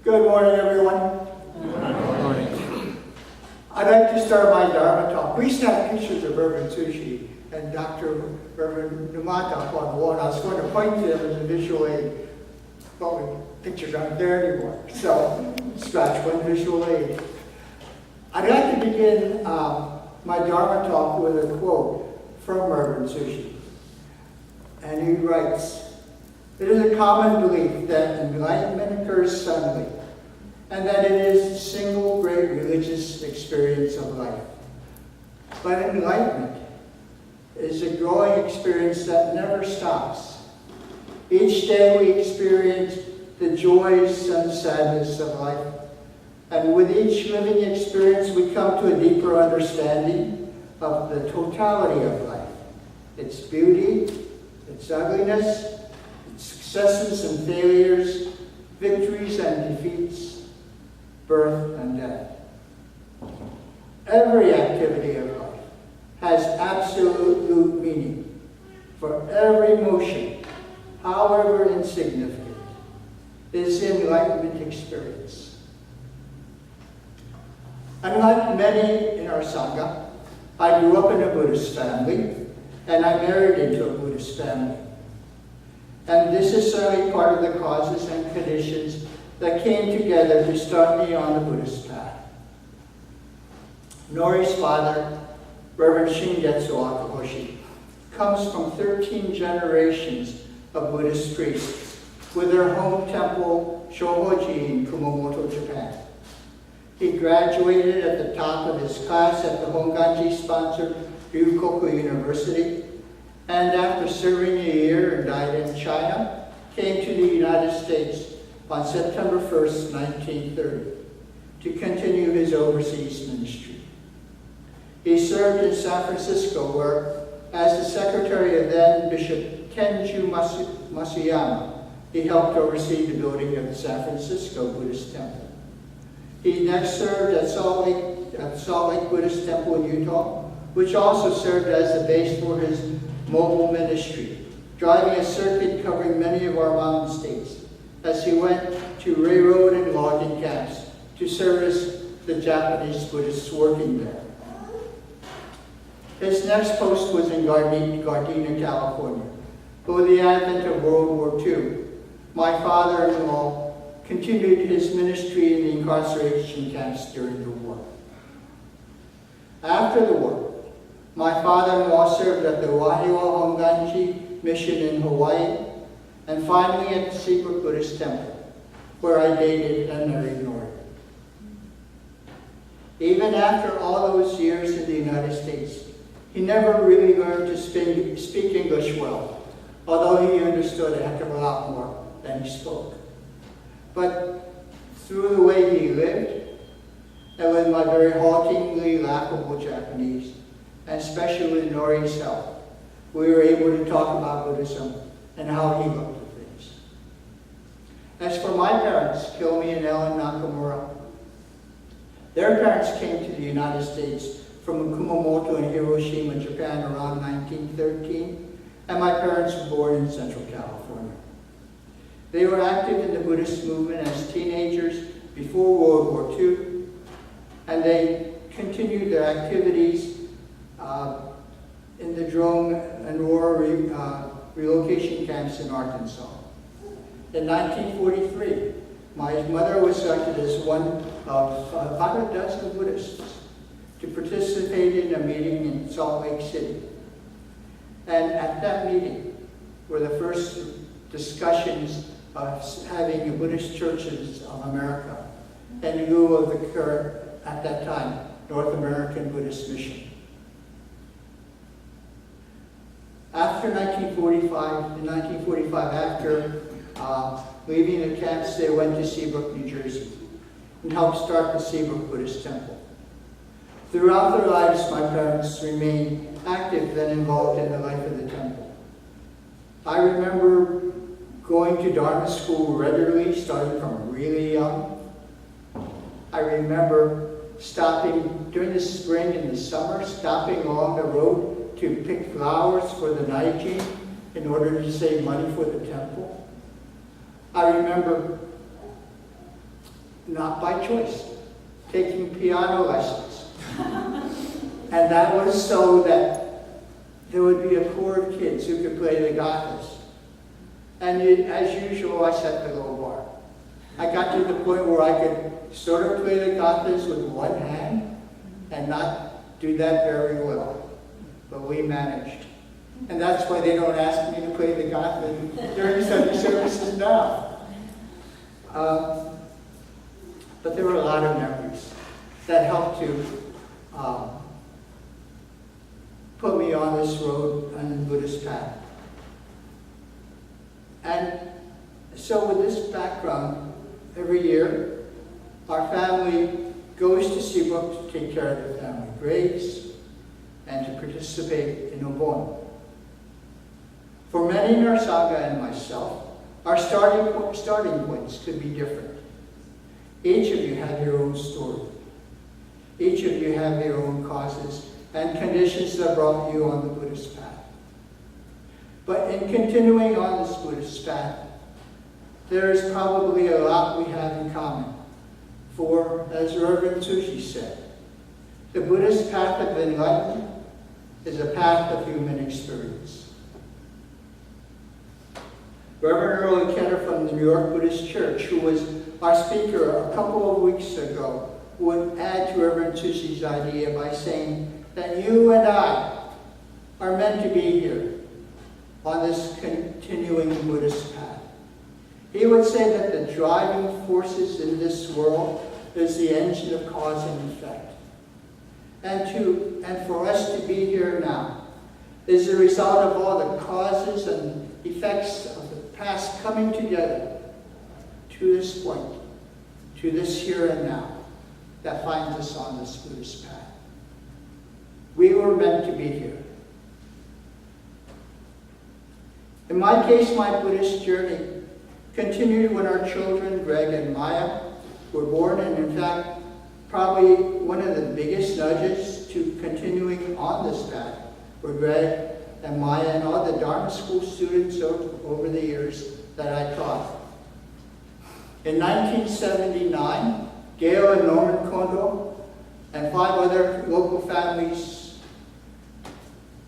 Good morning, everyone. Good morning. I'd like to start my Dharma talk. We used to have pictures of Reverend Sushi and Dr. Reverend Numata up on the wall, and I was going to point to them as a visual aid. Well, the pictures aren't there anymore, so scratch one visual aid. I'd like to begin my Dharma talk with a quote from Reverend Sushi. And he writes, "It is a common belief that enlightenment occurs suddenly, and that it is the single great religious experience of life. But enlightenment is a growing experience that never stops. Each day we experience the joys and sadness of life, and with each living experience we come to a deeper understanding of the totality of life, its beauty, its ugliness, its successes and failures, victories and defeats, birth and death. Every activity of life has absolute meaning. For every motion, however insignificant, is enlightenment experience." Unlike many in our Sangha, I grew up in a Buddhist family, and I married into a Buddhist family. And this is certainly part of the causes and conditions that came together to start me on the Buddhist path. Nori's father, Reverend Shingetsu Akahoshi, comes from 13 generations of Buddhist priests with their home temple, Shohoji, in Kumamoto, Japan. He graduated at the top of his class at the Honganji-sponsored Ryukoku University, and after serving a year and died in China, came to the United States on September 1st, 1930, to continue his overseas ministry. He served in San Francisco, where, as the secretary of then Bishop Kenju Masuyama, he helped oversee the building of the San Francisco Buddhist Temple. He next served at Salt Lake Buddhist Temple in Utah, which also served as the base for his mobile ministry, driving a circuit covering many of our mountain states as he went to railroad and logging camps to service the Japanese Buddhists working there. His next post was in Gardena, California. But with the advent of World War II, my father-in-law continued his ministry in the incarceration camps during the war. After the war, my father-in-law served at the Wahiawa Honganji mission in Hawaii, and finally at the Secret Buddhist Temple, where I dated and married Nori. Even after all those years in the United States, he never really learned to speak English well, although he understood a heck of a lot more than he spoke. But through the way he lived, and with my very haltingly laughable Japanese, and especially with Nori's help, we were able to talk about Buddhism and how he looked at things. As for my parents, Kilmi and Ellen Nakamura, their parents came to the United States from Kumamoto and Hiroshima, Japan around 1913, and my parents were born in Central California. They were active in the Buddhist movement as teenagers before World War II, and they continued their activities in the drone and war relocation camps in Arkansas. In 1943, my mother was selected as one of about a dozen Buddhists to participate in a meeting in Salt Lake City. And at that meeting were the first discussions of having a Buddhist churches of America in lieu of the current, at that time, North American Buddhist Mission. After 1945, after leaving the camps, they went to Seabrook, New Jersey, and helped start the Seabrook Buddhist Temple. Throughout their lives, my parents remained active and involved in the life of the temple. I remember going to Dharma school regularly, starting from really young. I remember stopping during the spring and the summer, stopping along the road to pick flowers for the Naiji in order to save money for the temple. I remember not by choice, taking piano lessons. And that was so that there would be a core of kids who could play the gathas. And as usual, I set the low bar. I got to the point where I could sort of play the gathas with one hand and not do that very well. But we managed. And that's why they don't ask me to play the gatha during Sunday services now. But there were a lot of memories that helped to put me on this road, on the Buddhist path. And so with this background, every year, our family goes to Seabrook to take care of their family graves and to participate in Obon. For many in our Sangha and myself, our starting points could be different. Each of you have your own story. Each of you have your own causes and conditions that brought you on the Buddhist path. But in continuing on this Buddhist path, there is probably a lot we have in common. For, as Reverend Tsuji said, the Buddhist path of enlightenment is a path of human experience. Reverend Earl Kenner from the New York Buddhist Church, who was our speaker a couple of weeks ago, would add to Reverend Tsuji's idea by saying that you and I are meant to be here on this continuing Buddhist path. He would say that the driving forces in this world is the engine of cause and effect. And for us to be here now is the result of all the causes and effects of the past coming together to this point, to this here and now, that finds us on this Buddhist path. We were meant to be here. In my case, my Buddhist journey continued when our children, Greg and Maya, were born, and in fact, probably one of the biggest nudges to continuing on this path were Greg and Maya and all the Dharma school students over the years that I taught. In 1979, Gail and Norman Kondo and 5 other local families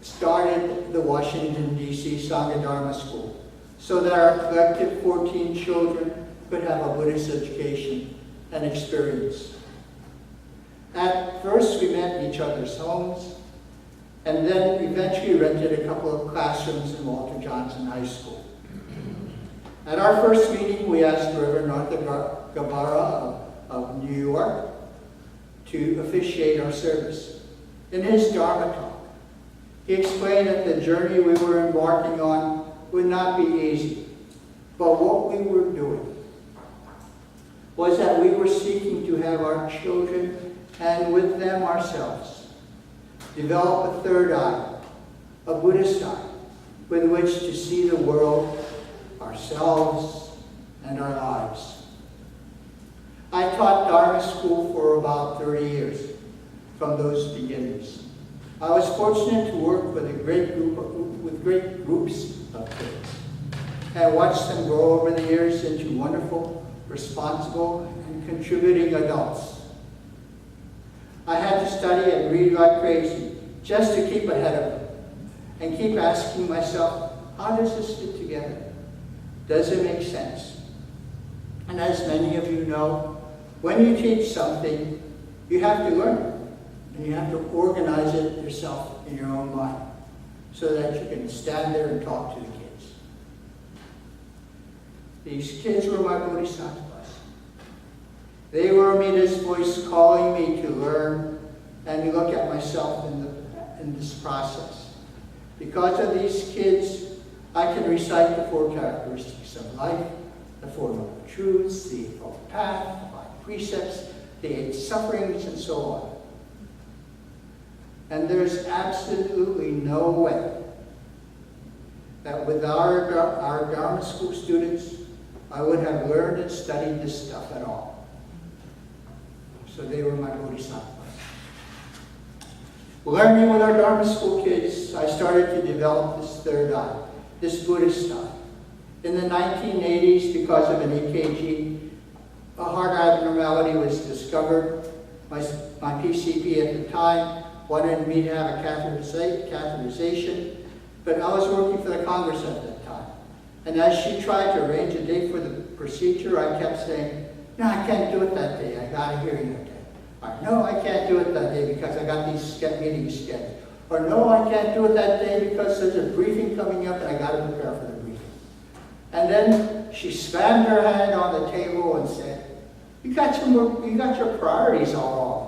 started the Washington, D.C. Sangha Dharma School so that our collective 14 children could have a Buddhist education and experience. At first, we met in each other's homes, and then eventually rented a couple of classrooms in Walter Johnson High School. At our first meeting, we asked Reverend Arthur Gabara of New York to officiate our service. In his Dharma talk, he explained that the journey we were embarking on would not be easy, but what we were doing was that we were seeking to have our children, and with them ourselves, develop a third eye, a Buddhist eye, with which to see the world, ourselves, and our lives. I taught Dharma school for about 30 years from those beginnings. I was fortunate to work with great groups of kids and watch them grow over the years into wonderful, responsible, and contributing adults. I had to study and read like crazy just to keep ahead of them and keep asking myself, how does this fit together? Does it make sense? And as many of you know, when you teach something, you have to learn it, and you have to organize it yourself in your own mind so that you can stand there and talk to the kids. These kids were my bodhisattvas. They were Amita's voice calling me to learn and look at myself in this process. Because of these kids, I can recite the 4 characteristics of life, the 4 noble truths, the Eightfold Path, the 5 precepts, the 8 sufferings, and so on. And there's absolutely no way that with our Dharma school students, I would have learned and studied this stuff at all. So they were my bodhisattvas. Learning with our Dharma school kids, I started to develop this third eye, this Buddhist eye. In the 1980s, because of an EKG, a heart abnormality was discovered. My PCP at the time wanted me to have a catheterization, but I was working for the Congress at that time. And as she tried to arrange a date for the procedure, I kept saying, no, I can't do it that day. I got a hearing that day. Or, no, I can't do it that day because I got these meetings scheduled. Or, no, I can't do it that day because there's a briefing coming up and I got to prepare for the briefing. And then she slammed her hand on the table and said, you got your priorities all wrong.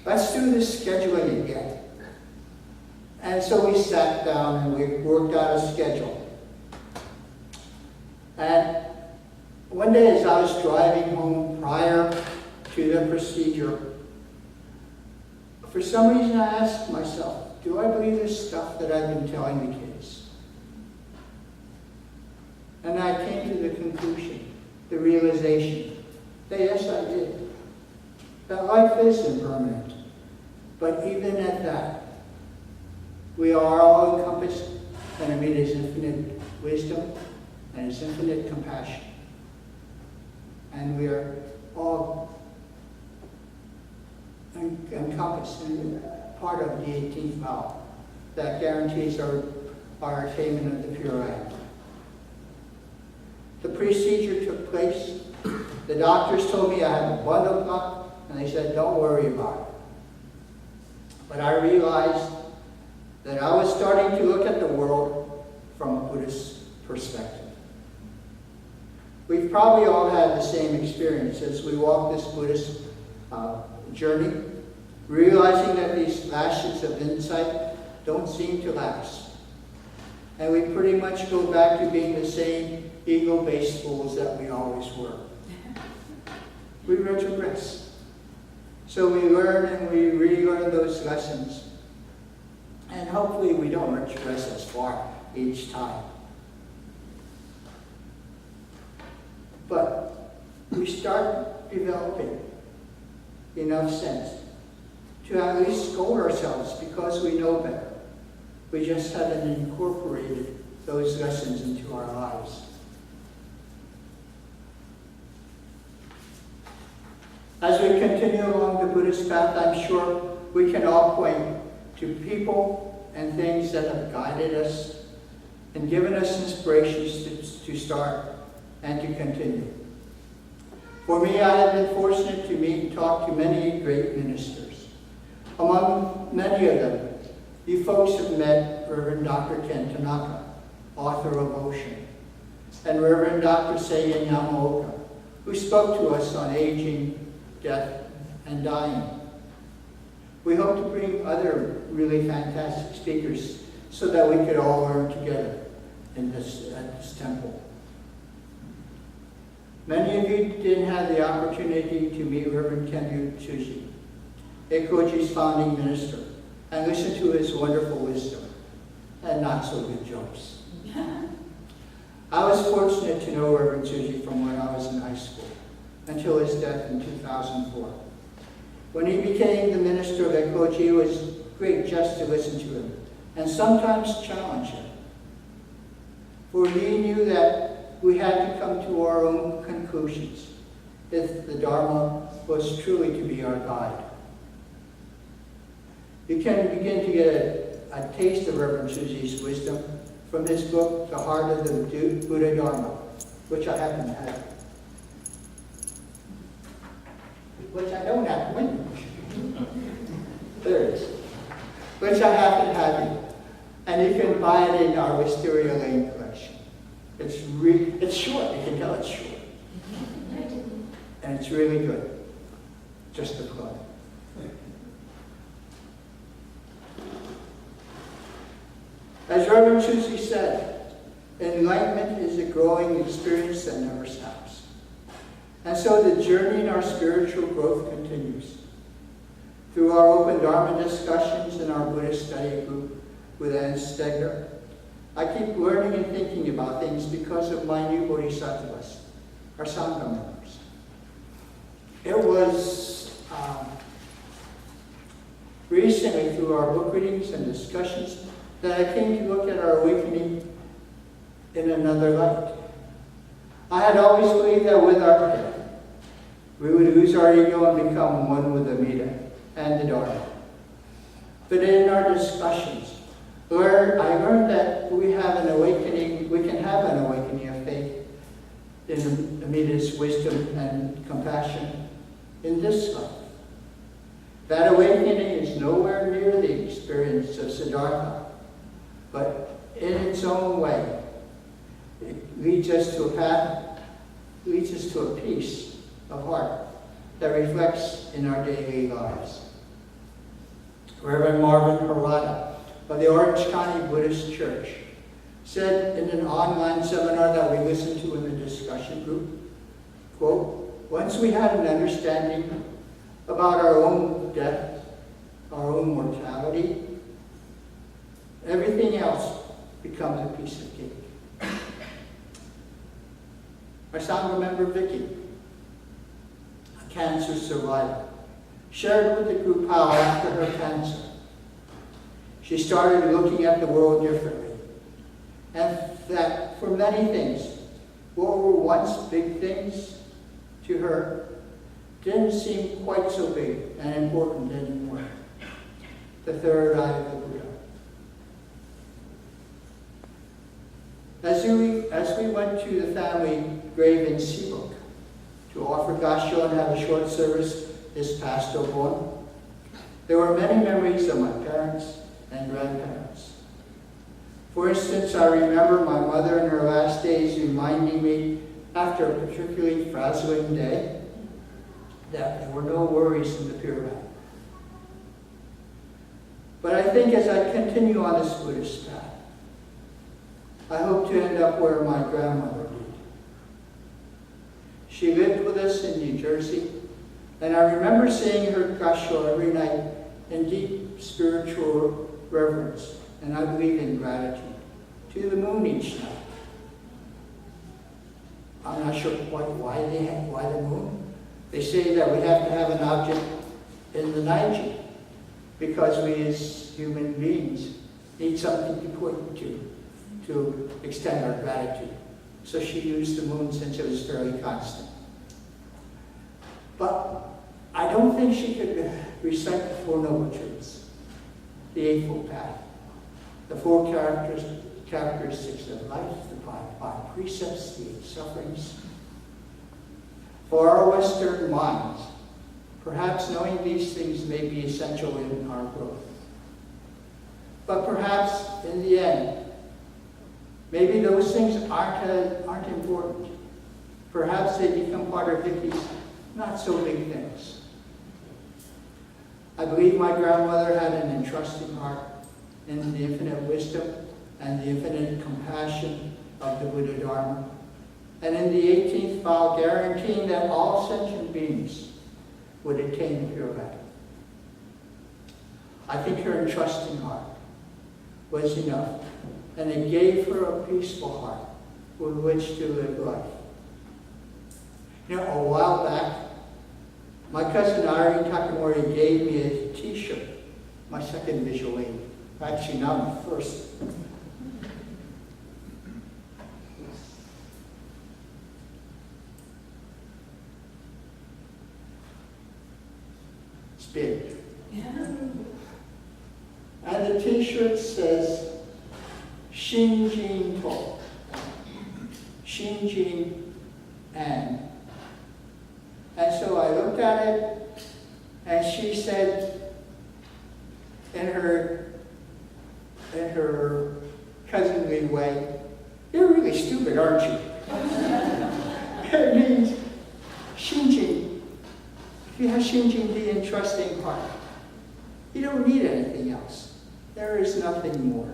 Let's do this scheduling again. And so we sat down and we worked out a schedule. And one day as I was driving home prior to the procedure, for some reason I asked myself, do I believe this stuff that I've been telling the kids? And I came to the conclusion, the realization, that yes, I did. That life is impermanent. But even at that, we are all encompassed and amid His infinite wisdom and His infinite compassion. And we are all encompassed in part of the 18th vow that guarantees our attainment of the pure end. The procedure took place. The doctors told me I had a bundle clock, and they said, don't worry about it. But I realized that I was starting to look at the world from a Buddhist perspective. We've probably all had the same experience as we walk this Buddhist journey, realizing that these flashes of insight don't seem to last. And we pretty much go back to being the same ego-based fools that we always were. We retrogress. So we learn and we relearn those lessons. And hopefully we don't retrogress as far each time. But we start developing enough sense to at least scold ourselves because we know better. We just haven't incorporated those lessons into our lives. As we continue along the Buddhist path, I'm sure we can all point to people and things that have guided us and given us inspirations to start and to continue. For me, I have been fortunate to meet and talk to many great ministers. Among many of them, you folks have met Reverend Dr. Ken Nakamura, author of Ocean, and Reverend Dr. Seiya Yamaoka, who spoke to us on aging, death, and dying. We hope to bring other really fantastic speakers so that we could all learn together at this temple. Many of you didn't have the opportunity to meet Reverend Ken Nakamura, Ekoji's founding minister, and listen to his wonderful wisdom and not so good jokes. I was fortunate to know Reverend Tsuji from when I was in high school until his death in 2004. When he became the minister of Ekoji, it was great just to listen to him and sometimes challenge him. For he knew that we had to come to our own conclusions if the Dharma was truly to be our guide. You can begin to get a taste of Reverend Tsuji's wisdom from his book, The Heart of the Buddha Dharma, which I happen to have. Which I don't have. There it is. Which I happen to have here. And you can buy it in our Wisteria Lane collection. It's short. You can tell it's short. And it's really good. Just a plug. As Reverend Tsuji said, enlightenment is a growing experience that never stops. And so the journey in our spiritual growth continues. Through our open Dharma discussions in our Buddhist study group with Anne Stegner, I keep learning and thinking about things because of my new bodhisattvas, our Sangha members. It was recently through our book readings and discussions that I came to look at our awakening in another light. I had always believed that with our death, we would lose our ego and become one with Amida and the Dharma. But in our discussions, I learned that we can have an awakening of faith in Amida's wisdom and compassion in this life. That awakening is nowhere near the experience of Siddhartha, but in its own way, it leads us to a path, leads us to a peace of heart that reflects in our daily lives. Reverend Marvin Harada of the Orange County Buddhist Church said in an online seminar that we listened to in the discussion group, quote, "Once we had an understanding about our own death, our own mortality, everything else becomes a piece of cake." Our Sangha member Vicky, a cancer survivor, shared with the group how after her cancer, she started looking at the world differently, and that for many things, what were once big things to her didn't seem quite so big and important anymore. The third eye of the Buddha. As we went to the family grave in Seabrook to offer Gasho and have a short service this past Obon, there were many memories of my parents and grandparents. For instance, I remember my mother in her last days reminding me, after a particularly frazzling day, that there were no worries in the pyramid. But I think as I continue on this Buddhist path, I hope to end up where my grandmother did. She lived with us in New Jersey, and I remember seeing her Gasho every night in deep spiritual reverence, and I believe in gratitude, to the moon each night. I'm not sure quite why the moon. They say that we have to have an object in the Naiji because we as human beings need something to point to extend our gratitude. So she used the moon since it was fairly constant. But I don't think she could recite the Four Noble Truths, the Eightfold Path, the four characteristics of life, the five precepts, the 8 sufferings. For our Western minds, perhaps knowing these things may be essential in our growth. But perhaps in the end, maybe those things aren't important. Perhaps they become part of Vicky's not so big things. I believe my grandmother had an entrusting heart in the infinite wisdom and the infinite compassion of the Buddha Dharma, and in the 18th vow guaranteeing that all sentient beings would attain pure light. I think her entrusting heart was enough, and it gave her a peaceful heart with which to live life. You know, a while back, my cousin Ken Nakamura gave me a t-shirt, my second visual aid. Actually, not my first. It's big. Yeah. And the t-shirt says, Shinjin To. Shinjin and. And so I looked at it, and she said, in her cousinly way, "You're really stupid, aren't you?" It means Shinjin. If you have Shinjin, the entrusting heart, you don't need anything else. There is nothing more.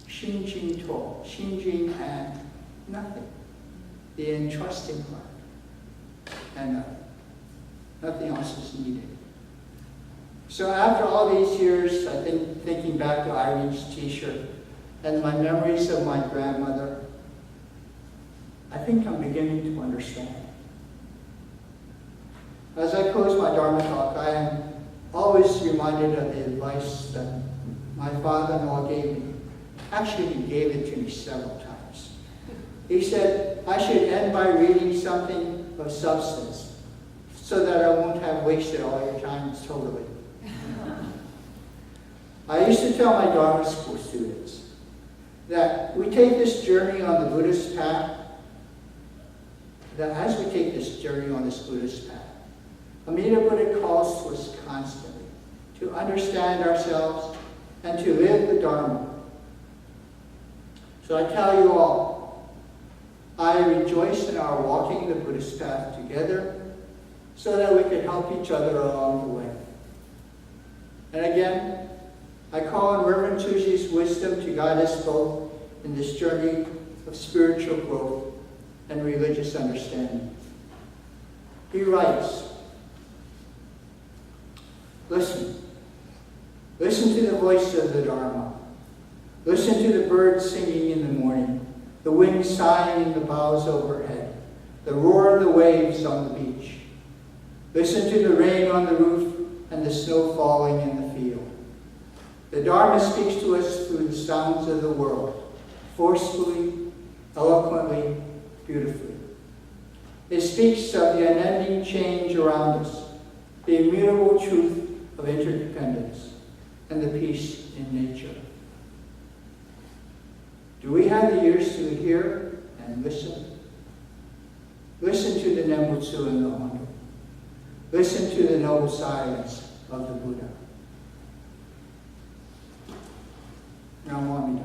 Shinjin To, Shinjin and nothing. The entrusting heart. And nothing else is needed. So after all these years, I think thinking back to Irene's t-shirt and my memories of my grandmother, I think I'm beginning to understand. As I close my Dharma talk, I am always reminded of the advice that my father-in-law gave me. Actually, he gave it to me several times. He said I should end by reading something of substance so that I won't have wasted all your time totally. I used to tell my Dharma school students that we take this journey on the Buddhist path, that as we take this journey on this Buddhist path, Amida Buddha calls to us constantly to understand ourselves and to live the Dharma. So I tell you all, I rejoice in our walking the Buddhist path together so that we can help each other along the way. And again, I call on Reverend Tuji's wisdom to guide us both in this journey of spiritual growth and religious understanding. He writes, listen to the voice of the Dharma. Listen to the birds singing in the morning, the wind sighing in the boughs overhead, the roar of the waves on the beach. Listen to the rain on the roof and the snow falling in the field. The Dharma speaks to us through the sounds of the world, forcefully, eloquently, beautifully. It speaks of the unending change around us, the immutable truth of interdependence, and the peace in nature. Do we have the ears to hear and listen? Listen to the Nembutsu and the Hondo. Listen to the noble silence of the Buddha. Now, Namo Amida.